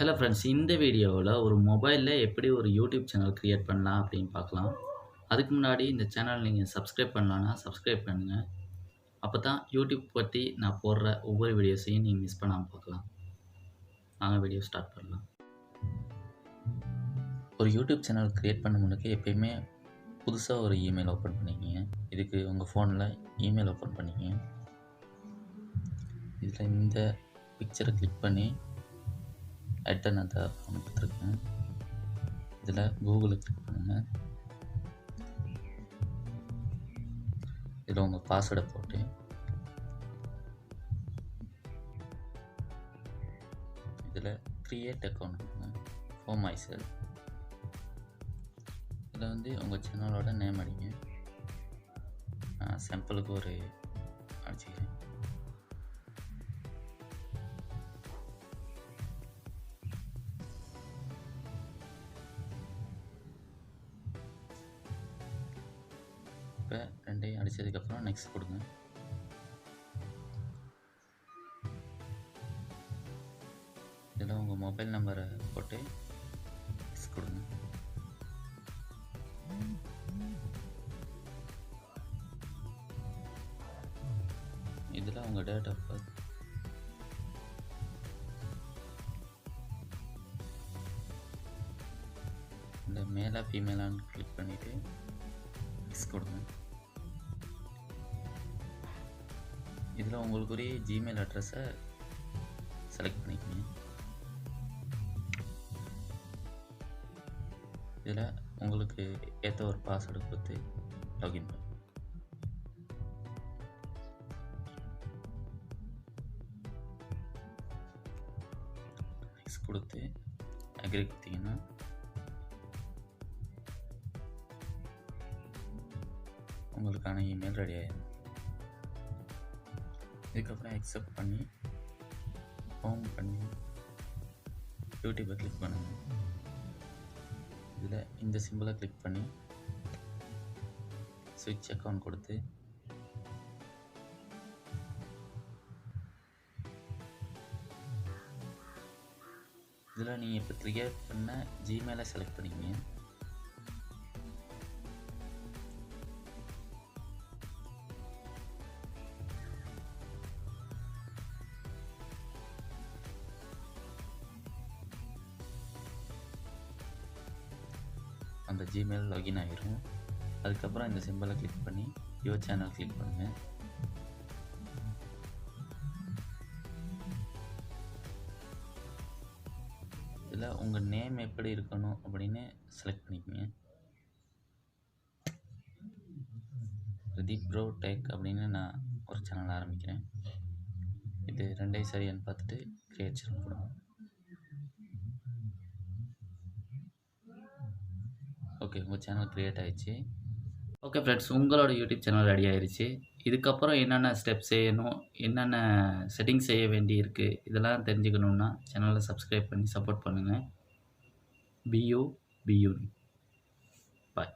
Hello friends, இந்த வீடியோவில் ஒரு மொபைலில் எப்படி ஒரு யூடியூப் சேனல் க்ரியேட் பண்ணலாம் அப்படின்னு பார்க்கலாம். அதுக்கு முன்னாடி இந்த சேனல் நீங்கள் சப்ஸ்கிரைப் பண்ணலான்னா சப்ஸ்கிரைப் பண்ணுங்கள். அப்போ தான் யூடியூப் பற்றி நான் போடுற ஒவ்வொரு வீடியோஸையும் நீங்கள் மிஸ் பண்ணாமல் பார்க்கலாம். நாங்கள் வீடியோ ஸ்டார்ட் பண்ணலாம். ஒரு யூடியூப் சேனல் க்ரியேட் பண்ண முன்னாடி எப்பயுமே புதுசாக ஒரு இமெயில் ஓப்பன் பண்ணிக்கிங்க. இதுக்கு உங்கள் ஃபோனில் இமெயில் ஓப்பன் பண்ணிக்கிங்க. இதில் இந்த பிக்சரை கிளிக் பண்ணி எட்டன் அதை கொடுத்துருக்கேன். இதில் கூகுளை கிளிக் பண்ணுங்கள். இதில் உங்கள் பாஸ்வேர்டை போட்டு இதில் க்ரியேட் அக்கௌண்ட் கொடுங்க. For my self. இதில் உங்கள் சேனலோட நேம் அடிங்க. சாம்பிளுக்கு ஒரு அடிச்சுக்கிறேன். இப்போ ரெண்டையும் அடித்ததுக்கப்புறம் நெக்ஸ்ட் கொடுங்க. இதில் உங்கள் மொபைல் நம்பரை போட்டு நெக்ஸ்ட் கொடுங்க. இதில் உங்கள் டேட் ஆஃப் பர்த், இந்த மேலா ஃபீமேலான்னு கிளிக் பண்ணிவிட்டு நெக்ஸ்ட் கொடுங்க. இதில் உங்களுக்குரிய ஜிமெயில் அட்ரஸை செலக்ட் பண்ணிக்கோங்க. இதில் உங்களுக்கு ஏற்ற ஒரு பாஸ்வேர்டு கொடுத்து லாகின் பண்ணு. நெக்ஸ்ட் கொடுத்து அக்ரி கொடுத்தீங்கன்னா உங்களுக்கான இமெயில் ரெடி ஆகிடும். இதுக்கப்புறம் அக்செப்ட் பண்ணி ஹோம் பண்ணி யூடியூப்பை கிளிக் பண்ணுங்கள். இதில் இந்த சிம்பிளை கிளிக் பண்ணி ஸ்விட்ச் அக்கௌண்ட் கொடுத்து இதில் நீங்கள் இப்போ க்ரியேட் பண்ண ஜிமெயிலை செலக்ட் பண்ணிக்கங்க. அந்த ஜிமெயில் லாகின் ஆகிரும். அதுக்கப்புறம் இந்த சிம்பிளை கிளிக் பண்ணி யுவர் சேனல் கிளிக் பண்ணுங்கள். இதில் உங்கள் நேம் எப்படி இருக்கணும் அப்படின்னு செலக்ட் பண்ணிக்கோங்க. பிரதீப் ப்ரோ டேக் அப்படின்னு நான் ஒரு சேனல் ஆரம்பிக்கிறேன். இது ரெண்டையும் சரியான்னு பார்த்துட்டு கிரியேட் சேனல் கொடுங்க. ஓகே, உங்கள் சேனல் க்ரியேட் ஆகிடுச்சு. ஓகே ஃப்ரெண்ட்ஸ், உங்களோட யூடியூப் சேனல் ரெடி ஆகிடுச்சு. இதுக்கப்புறம் என்னென்ன ஸ்டெப் செய்யணும், என்னென்ன செட்டிங்ஸ் செய்ய வேண்டி இருக்குது, இதெல்லாம் தெரிஞ்சுக்கணுன்னா சேனலை சப்ஸ்கிரைப் பண்ணி சப்போர்ட் பண்ணுங்கள். பியூ பாய்.